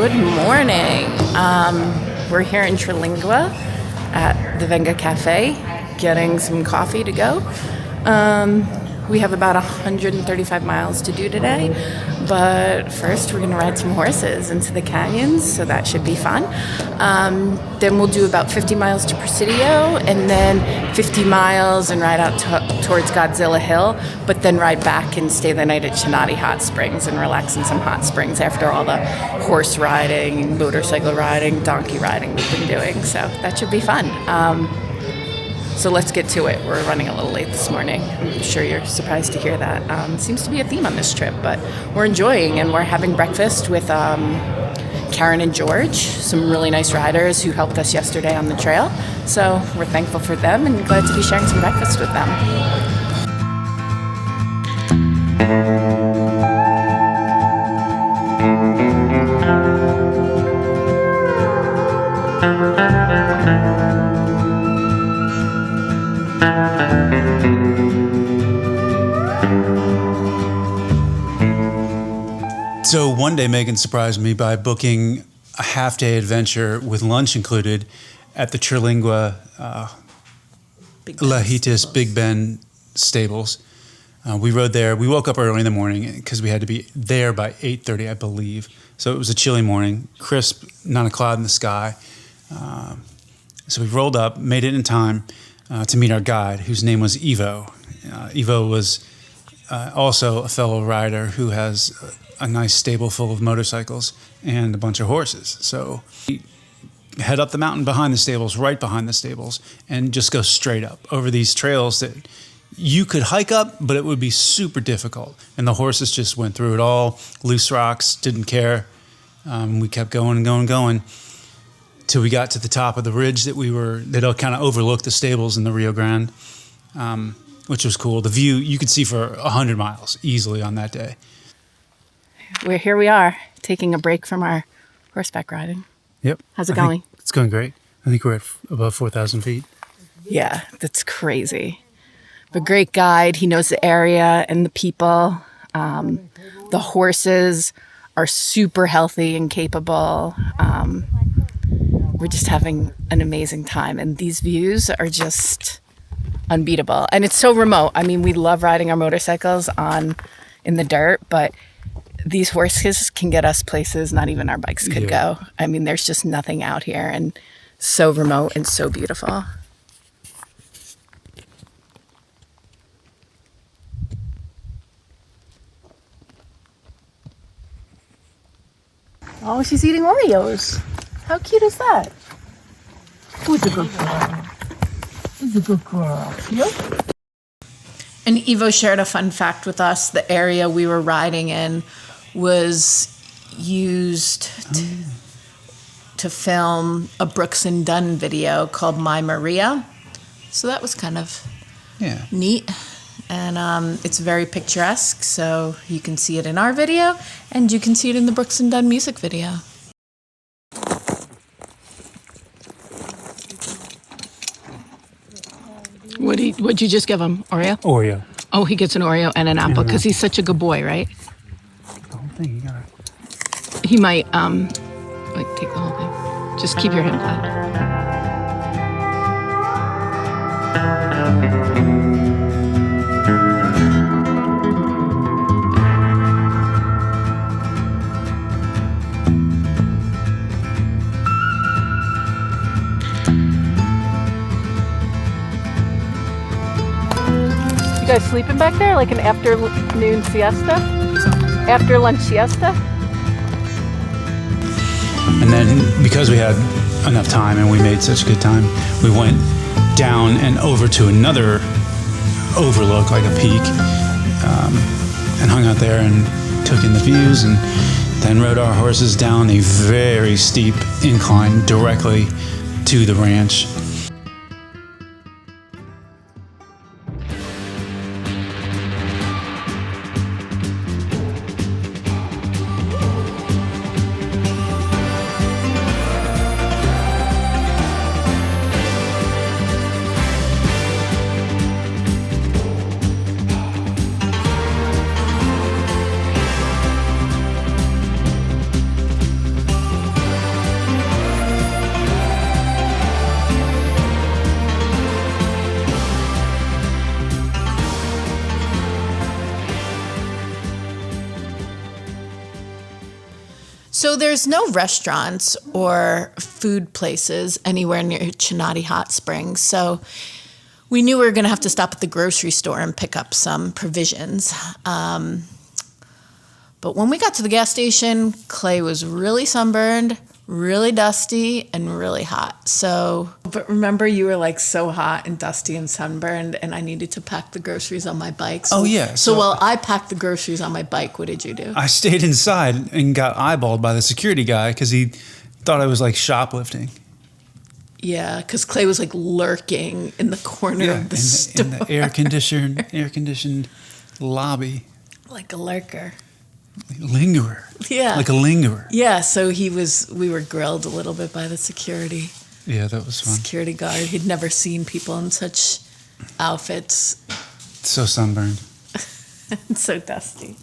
Good morning. We're here in Trilingua at the Venga Cafe getting some coffee to go. We have about 135 miles to do today, but first we're going to ride some horses into the canyons, so that should be fun. Then we'll do about 50 miles to Presidio, and then 50 miles and ride out towards Godzilla Hill, but then ride back and stay the night at Chinati Hot Springs and relax in some hot springs after all the horse riding, motorcycle riding, donkey riding we've been doing, so that should be fun. So let's get to it. We're running a little late this morning. I'm sure you're surprised to hear that. Seems to be a theme on this trip, but we're enjoying, and we're having breakfast with Karen and George, some really nice riders who helped us yesterday on the trail. So we're thankful for them and glad to be sharing some breakfast with them. So one day Megan surprised me by booking a half-day adventure with lunch included at the Trilingua Lajitas Big Ben stables. We rode there. We woke up early in the morning because we had to be there by 8:30, I believe. So it was a chilly morning, crisp, not a cloud in the sky. So we rolled up, made it in time to meet our guide, whose name was Ivo. Ivo was also a fellow rider who has a nice stable full of motorcycles and a bunch of horses. So we head up the mountain behind the stables, right behind the stables, and just go straight up over these trails that you could hike up, but it would be super difficult. And the horses just went through it all, loose rocks, didn't care. We kept going and going and going till we got to the top of the ridge that kind of overlooked the stables in the Rio Grande, which was cool. The view you could see for 100 miles easily on that day. Here we are, taking a break from our horseback riding. Yep. How's it going? It's going great. I think we're at above 4,000 feet. Yeah, that's crazy. But great guide. He knows the area and the people. The horses are super healthy and capable. We're just having an amazing time. And these views are just unbeatable. And it's so remote. I mean, we love riding our motorcycles in the dirt, but these horses can get us places not even our bikes could go. I mean, there's just nothing out here, and so remote and so beautiful. Oh, she's eating Oreos. How cute is that? Who's a good girl? Who's a good girl? Yep. And Ivo shared a fun fact with us. The area we were riding in was used to film a Brooks and Dunn video called My Maria. So that was kind of neat. And it's very picturesque, so you can see it in our video, and you can see it in the Brooks and Dunn music video. What'd you just give him? Oreo? Oreo. Oh, he gets an Oreo and an apple because he's such a good boy, right? The whole thing, you gotta... He might, take the whole thing. Just keep your hand flat. You guys sleeping back there, like an afternoon siesta? After lunch siesta? And then because we had enough time and we made such good time, we went down and over to another overlook, like a peak, and hung out there and took in the views, and then rode our horses down a very steep incline directly to the ranch. So there's no restaurants or food places anywhere near Chinati Hot Springs. So we knew we were going to have to stop at the grocery store and pick up some provisions. But when we got to the gas station, Clay was really sunburned, really dusty, and really hot. But remember, you were like so hot and dusty and sunburned, and I needed to pack the groceries on my bike. Oh, yeah. So while I packed the groceries on my bike, what did you do? I stayed inside and got eyeballed by the security guy because he thought I was like shoplifting. Yeah, because Clay was like lurking in the corner of the store. In the air-conditioned lobby. Like a lurker. Lingerer. Yeah. Like a lingerer. Yeah, so we were grilled a little bit by the security. Yeah, that was fun. Security guard. He'd never seen people in such outfits. So sunburned. And so dusty.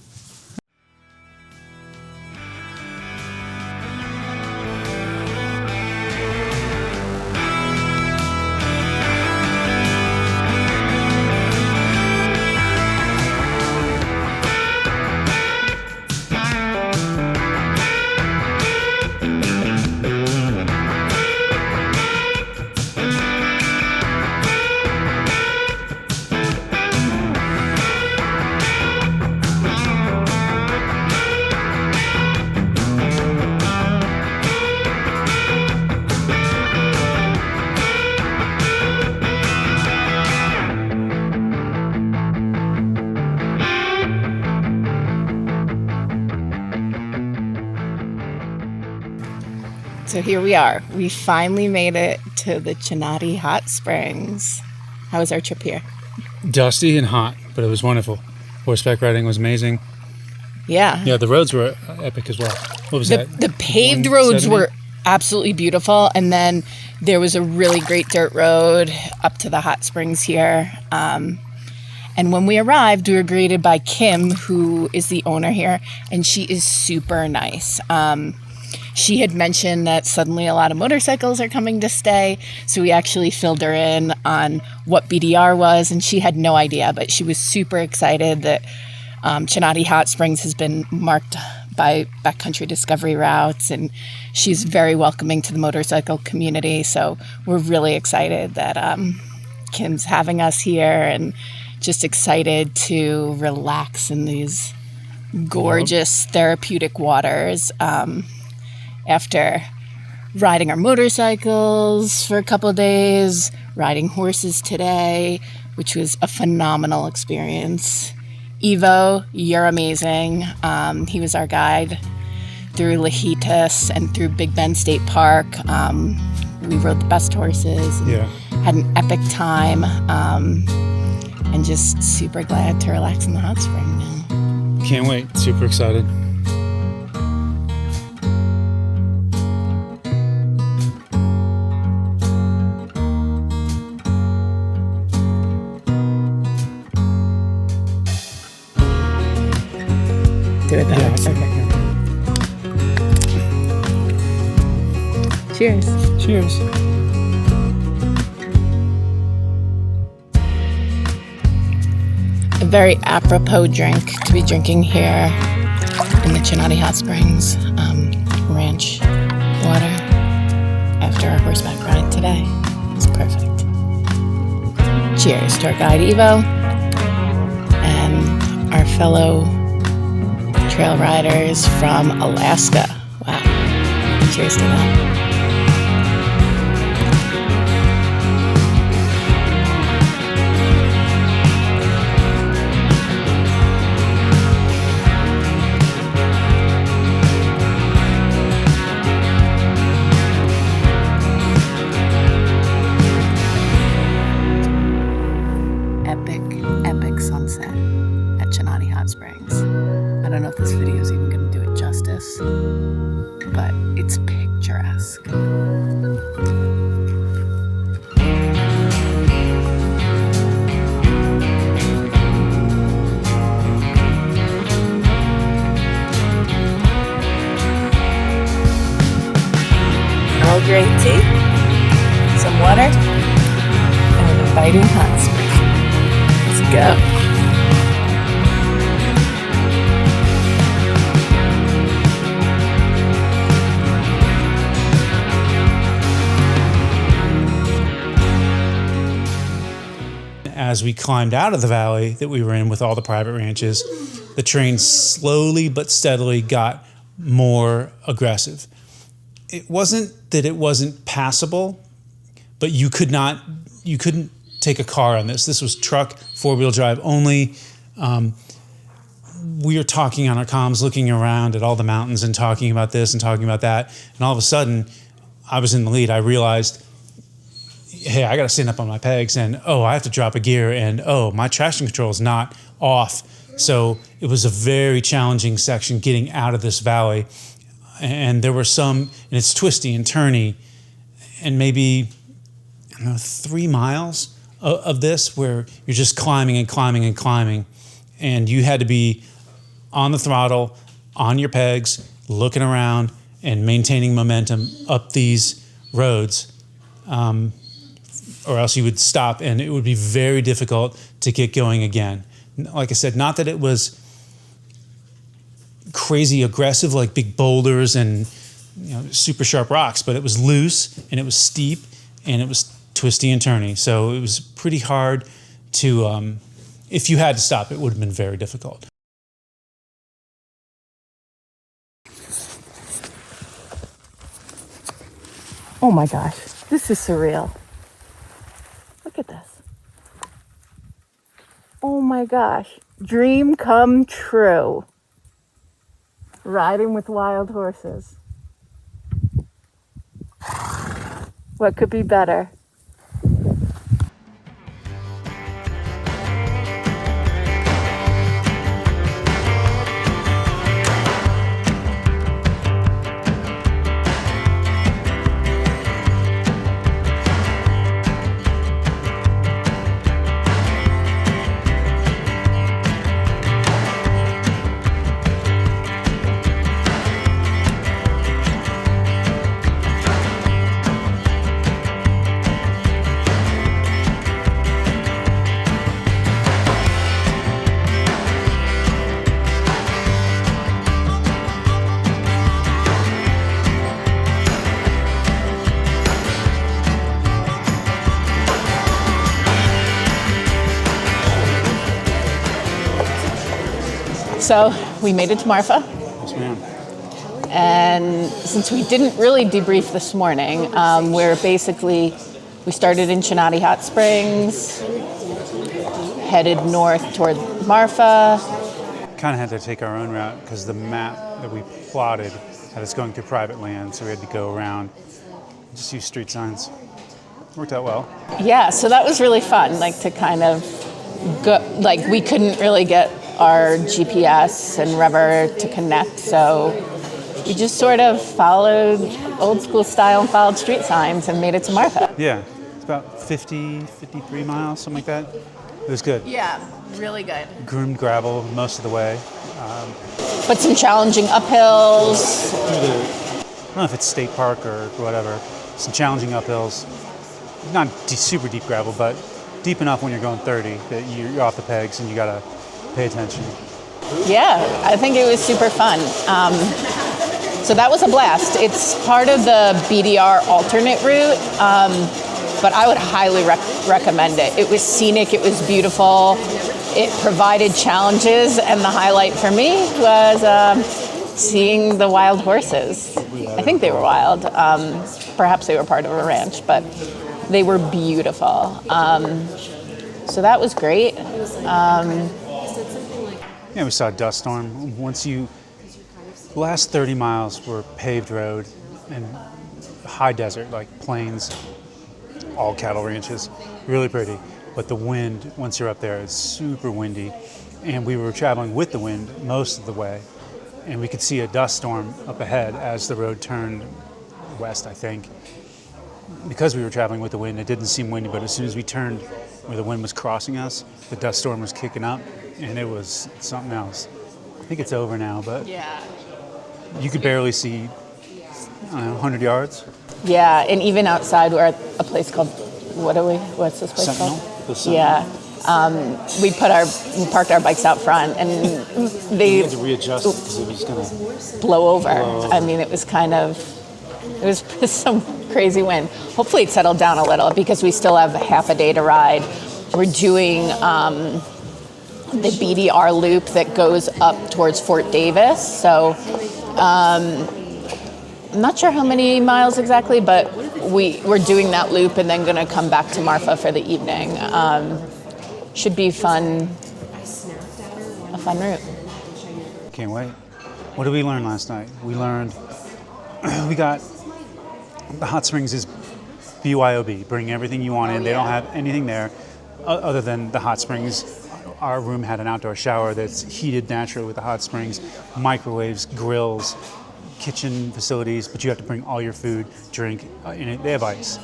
So here we are. We finally made it to the Chinati Hot Springs. How was our trip here? Dusty and hot, but it was wonderful. Horseback riding was amazing. Yeah. Yeah, the roads were epic as well. What was that? The paved roads were absolutely beautiful. And then there was a really great dirt road up to the hot springs here. And when we arrived, we were greeted by Kim, who is the owner here, and she is super nice. She had mentioned that suddenly a lot of motorcycles are coming to stay, so we actually filled her in on what BDR was, and she had no idea, but she was super excited that Chinati Hot Springs has been marked by Backcountry Discovery routes, and she's very welcoming to the motorcycle community, so we're really excited that Kim's having us here and just excited to relax in these gorgeous therapeutic waters. After riding our motorcycles for a couple of days, riding horses today, which was a phenomenal experience. Evo, you're amazing. He was our guide through Lajitas and through Big Bend State Park. We rode the best horses. Had an epic time. And just super glad to relax in the hot spring now. Can't wait. Super excited. Do it that way. Okay. Cheers. Cheers. A very apropos drink to be drinking here in the Chinati Hot Springs. Ranch water after our horseback ride today. It's perfect. Cheers to our guide Evo and our fellow trail riders from Alaska. Wow. Cheers to them. Epic sunset at Chinati Hot Springs. I don't know if this video is even going to do it justice, but it's picturesque. Earl Grey tea, some water, and an inviting hot spring. Let's go. as we climbed out of the valley that we were in with all the private ranches, the terrain slowly but steadily got more aggressive. It wasn't that it wasn't passable, but you couldn't take a car on this. This was truck, 4-wheel drive only. We were talking on our comms, looking around at all the mountains and talking about this and talking about that. And all of a sudden, I was in the lead. I realized, hey, I got to stand up on my pegs, and I have to drop a gear, and my traction control is not off. So it was a very challenging section getting out of this valley. And there were some, and it's twisty and turny, and maybe 3 miles of this where you're just climbing and climbing and climbing, and you had to be on the throttle, on your pegs, looking around and maintaining momentum up these roads, or else you would stop and it would be very difficult to get going again. Like I said, not that it was crazy aggressive like big boulders and super sharp rocks, but it was loose and it was steep and it was twisty and turny. So it was pretty hard to, if you had to stop, it would have been very difficult. Oh my gosh, this is surreal. Look at this. Oh my gosh, dream come true. Riding with wild horses. What could be better? So we made it to Marfa. Yes, ma'am. And since we didn't really debrief this morning, we started in Chinati Hot Springs, headed north toward Marfa. Kind of had to take our own route because the map that we plotted had us going through private land, so we had to go around, just use street signs. Worked out well. Yeah, so that was really fun, to kind of go, we couldn't really get our GPS and rubber to connect, so we just sort of followed old school style and followed street signs and made it to Marfa. Yeah, it's about 53 miles, something like that. It was good. Yeah, really good. Groomed gravel most of the way. But some challenging uphills. I don't know if it's state park or whatever. Some challenging uphills. Not super deep gravel, but deep enough when you're going 30 that you're off the pegs and you gotta pay attention. Yeah, I think it was super fun. So that was a blast. It's part of the BDR alternate route, but I would highly recommend it. It was scenic, it was beautiful, it provided challenges, and the highlight for me was seeing the wild horses. I think they were wild. Perhaps they were part of a ranch, but they were beautiful. So that was great. Yeah, we saw a dust storm. Last 30 miles were paved road and high desert, like plains, all cattle ranches, really pretty. But the wind, once you're up there, is super windy. And we were traveling with the wind most of the way. And we could see a dust storm up ahead as the road turned west, I think. Because we were traveling with the wind, it didn't seem windy, but as soon as we turned where the wind was crossing us, the dust storm was kicking up, and it was something else. I think it's over now, but Yeah. you could barely see, 100 yards. Yeah, and even outside, we're at a place called, what's this place Sentinel? called? The Sentinel. Yeah. We parked our bikes out front, and We they had to readjust because it was going to blow over. Blow over. I mean, it was some crazy wind. Hopefully it settled down a little because we still have half a day to ride. we're doing the BDR loop that goes up towards Fort Davis. So I'm not sure how many miles exactly, but we're doing that loop and then going to come back to Marfa for the evening. Should be fun, a fun route. Can't wait. What did we learn last night? We learned we got the hot springs is BYOB. Bring everything you want in. They don't have anything there other than the hot springs. Our room had an outdoor shower that's heated naturally with the hot springs, microwaves, grills, kitchen facilities, but you have to bring all your food, drink, in it. They have ice.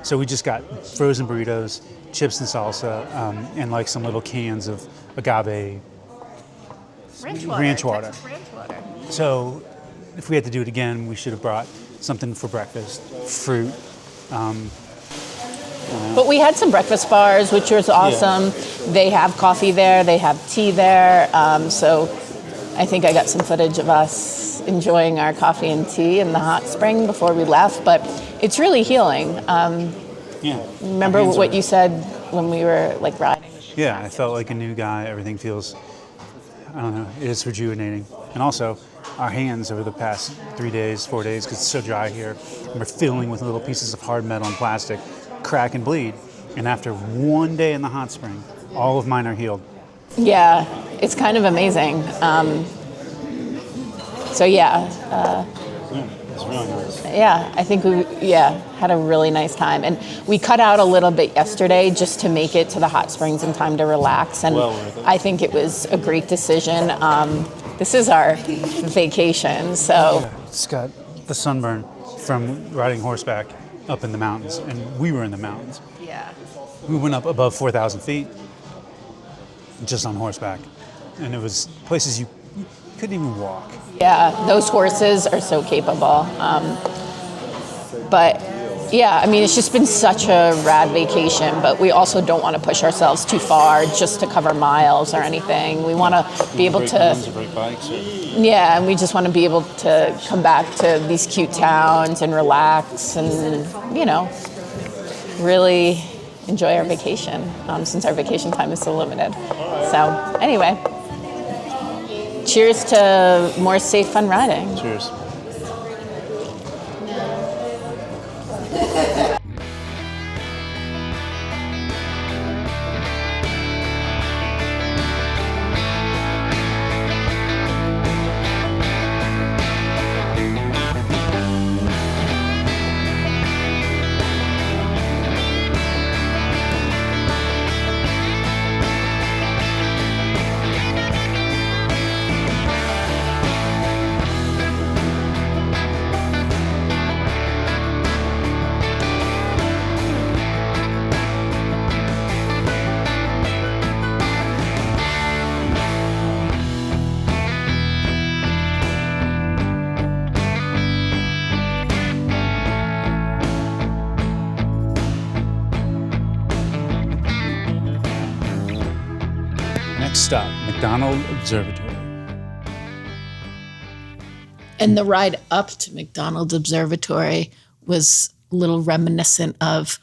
So we just got frozen burritos, chips and salsa, and like some little cans of agave ranch water. So if we had to do it again, we should have brought something for breakfast, fruit. But we had some breakfast bars, which was awesome. Yeah. They have coffee there, they have tea there. So I think I got some footage of us enjoying our coffee and tea in the hot spring before we left. But it's really healing. Remember what you said when we were like riding? Yeah, I felt like a new guy. Everything feels, I don't know, it's rejuvenating. And also, our hands over the past 4 days, because it's so dry here, and we're filling with little pieces of hard metal and plastic, crack and bleed. And after 1 day in the hot spring, all of mine are healed. Yeah, it's kind of amazing. It's really nice. Yeah, I think we had a really nice time. And we cut out a little bit yesterday just to make it to the hot springs in time to relax. And I think it was a great decision. This is our vacation, so. Yeah, it's got the sunburn from riding horseback up in the mountains, and we were in the mountains. Yeah. We went up above 4,000 feet just on horseback, and it was places you couldn't even walk. Yeah, those horses are so capable. But yeah, I mean, it's just been such a rad vacation, but we also don't want to push ourselves too far just to cover miles or anything. We want to be able to, yeah, and we just want to be able to come back to these cute towns and relax and, really enjoy our vacation, since our vacation time is so limited. So anyway, cheers to more safe, fun riding. Cheers. Stop, McDonald Observatory. And the ride up to McDonald Observatory was a little reminiscent of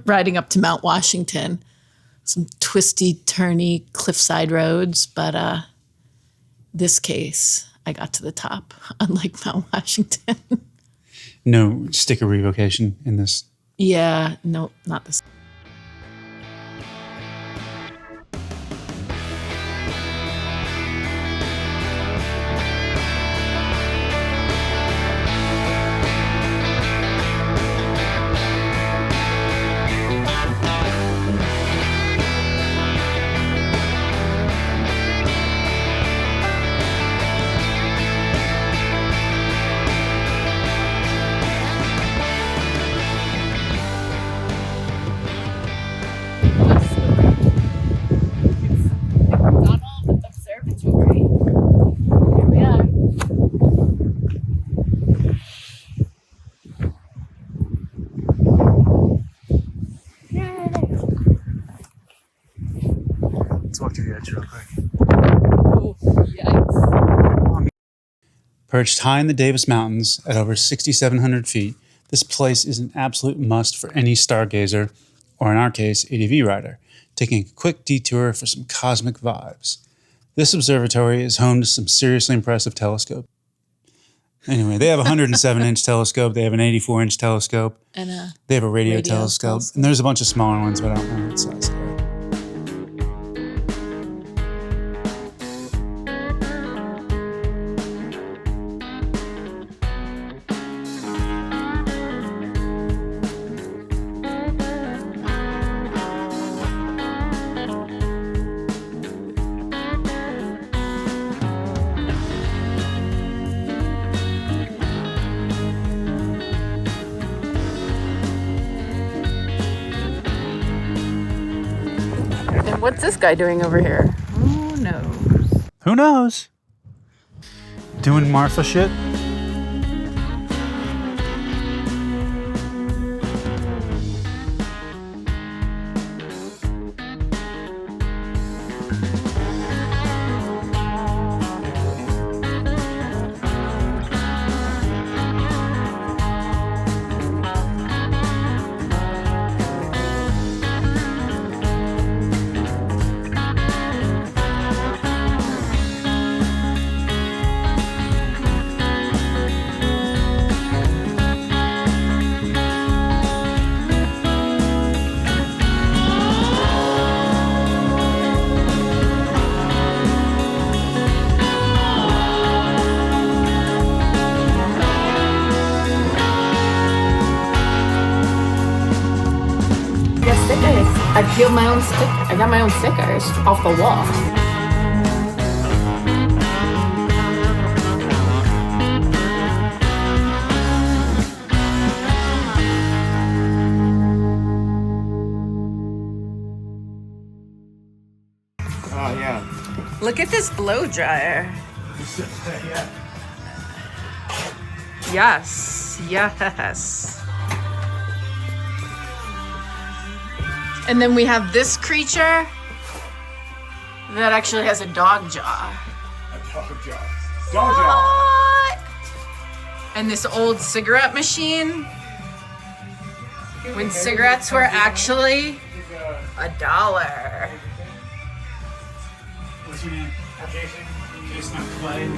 riding up to Mount Washington. Some twisty, turny, cliffside roads, but this case, I got to the top, unlike Mount Washington. No sticker revocation in this? Yeah, no, not this. Let's walk to the edge real quick. Oh, yikes. Perched high in the Davis Mountains at over 6,700 feet, this place is an absolute must for any stargazer, or in our case, ADV rider. taking a quick detour for some cosmic vibes. This observatory is home to some seriously impressive telescopes. Anyway, they have a 107-inch telescope. They have an 84-inch telescope. And they have a radio telescope. And there's a bunch of smaller ones, but I don't know what size they are. And what's this guy doing over here? Who knows? Who knows? Doing Marfa shit? I peeled my own stick. I got my own stickers off the wall. Oh, yeah. Look at this blow dryer. Yes, yes. And then we have this creature that actually has a dog jaw. A dog jaw. Dog jaw. What? And this old cigarette machine when cigarettes were actually $1. What's your name? Jason. Jason Clay.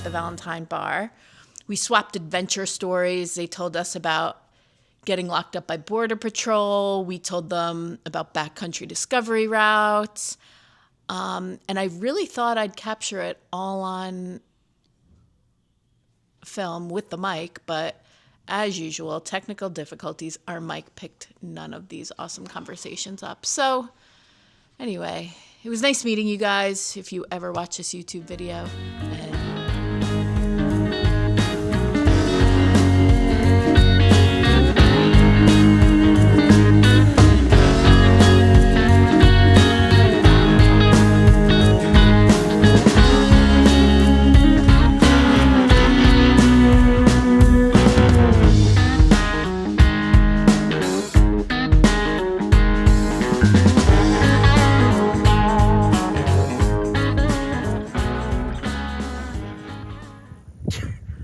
Valentine Bar. We swapped adventure stories. They told us about getting locked up by Border Patrol. We told them about backcountry discovery routes. And I really thought I'd capture it all on film with the mic, but as usual, technical difficulties. Our mic picked none of these awesome conversations up. So anyway, it was nice meeting you guys if you ever watch this YouTube video. And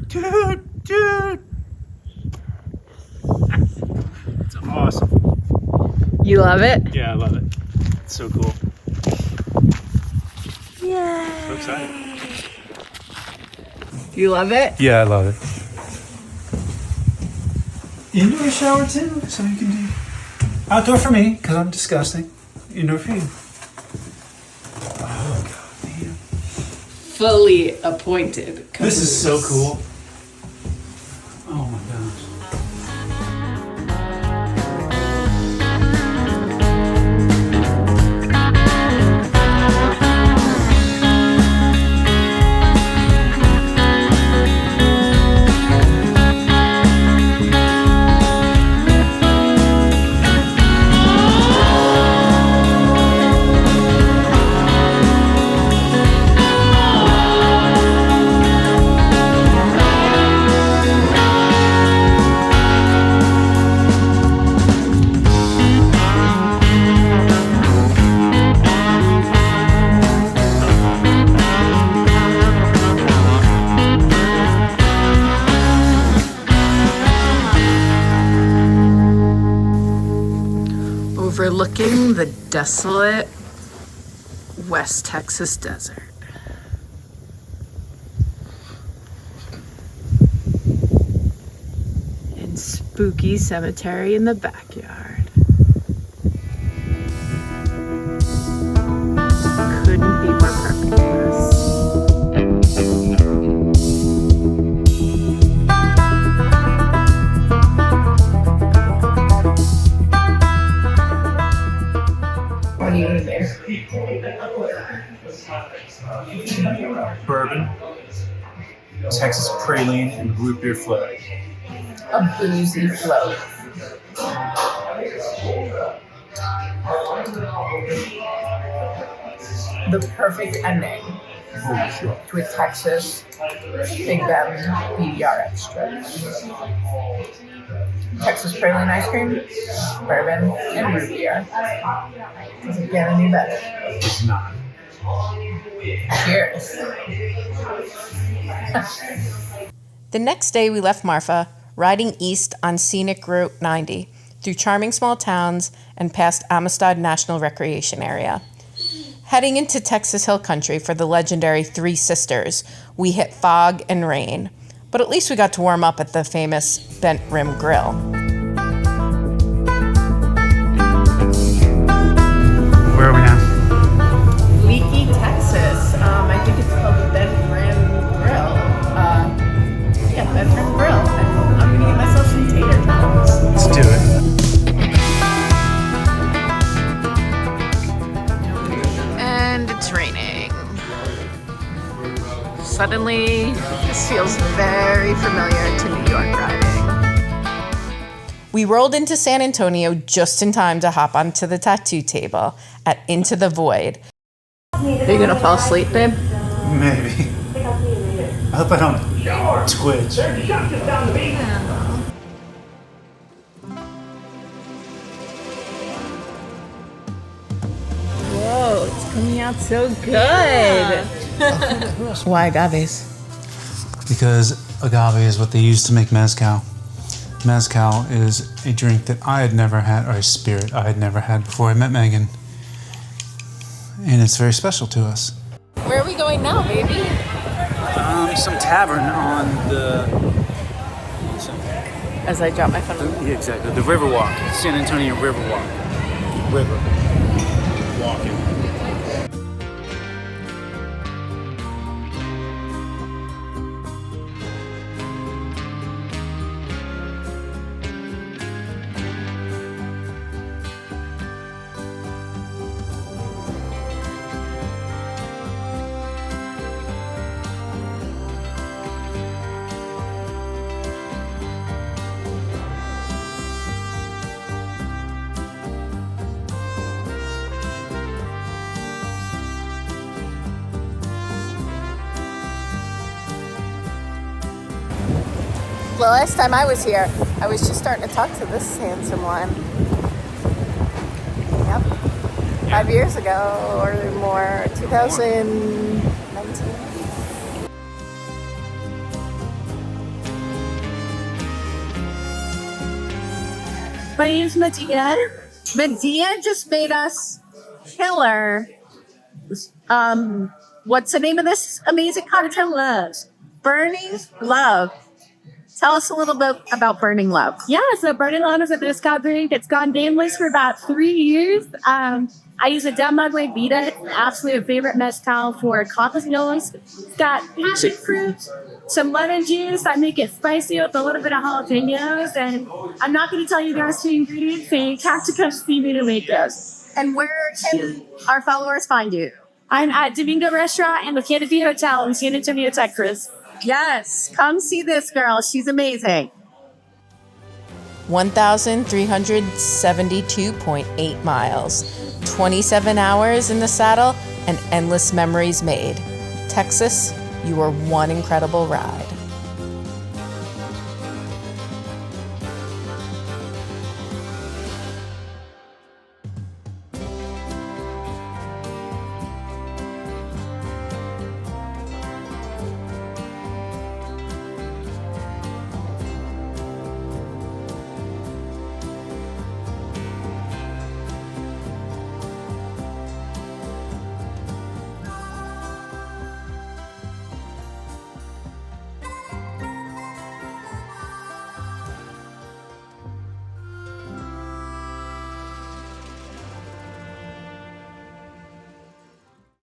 Dude. It's awesome. You love it? Yeah, I love it. It's so cool. Yeah. So excited. You love it? Yeah, I love it. Indoor shower too, so you can do outdoor for me because I'm disgusting. Indoor for you. Oh god damn! Fully appointed. This is so cool. Oh my gosh. overlooking the desolate West Texas desert. And spooky cemetery in the backyard. Couldn't be more perfect for us. What do you need there? Bourbon, Texas praline, and root beer float. A boozy float. The perfect ending with Texas Big Bend BDR-X trip. Texas praline ice cream, bourbon, and root beer. Doesn't get any better. It's not. Cheers. The next day, we left Marfa, riding east on scenic Route 90 through charming small towns and past Amistad National Recreation Area. Heading into Texas Hill Country for the legendary Three Sisters, we hit fog and rain, but at least we got to warm up at the famous Bent Rim Grill. Where are we now? Leaky, Texas. I think it's called the Bent Rim Grill. Yeah, Bent Rim Grill. I'm gonna get myself some tater tots. Let's do it. And it's raining. Suddenly, this feels very familiar to New York riding. We rolled into San Antonio just in time to hop onto the tattoo table at Into the Void. Are you gonna fall asleep, babe? Maybe. I hope I don't twitch. Whoa, it's coming out so good. Why agaves? Because agave is what they use to make mezcal. Mezcal is a drink that I had never had, or a spirit I had never had before I met Megan. And it's very special to us. Where are we going now, baby? Some tavern on the... As I drop my phone. Yeah, exactly. The Riverwalk. San Antonio Riverwalk. River. Walking. The last time I was here, I was just starting to talk to this handsome one. Yep. 5 years ago or more, 2019. My name's Medea. Medea just made us killer. What's the name of this amazing cocktail? Burning Love. Tell us a little bit about Burning Love. Yeah, so Burning Love is a mezcal drink. It's gone nameless for about 3 years. I use a Del Maguey Vita. It's absolutely a favorite mezcal for cocktails. It's got passion fruit, some lemon juice. I make it spicy with a little bit of jalapenos. And I'm not going to tell you guys the ingredients, so you have to come see me to make those. And where can our followers find you? I'm at Domingo Restaurant and the Chinati Hotel in San Antonio, Texas. Yes, come see this girl. She's amazing. 1,372.8 miles, 27 hours in the saddle, and endless memories made. Texas, you are one incredible ride.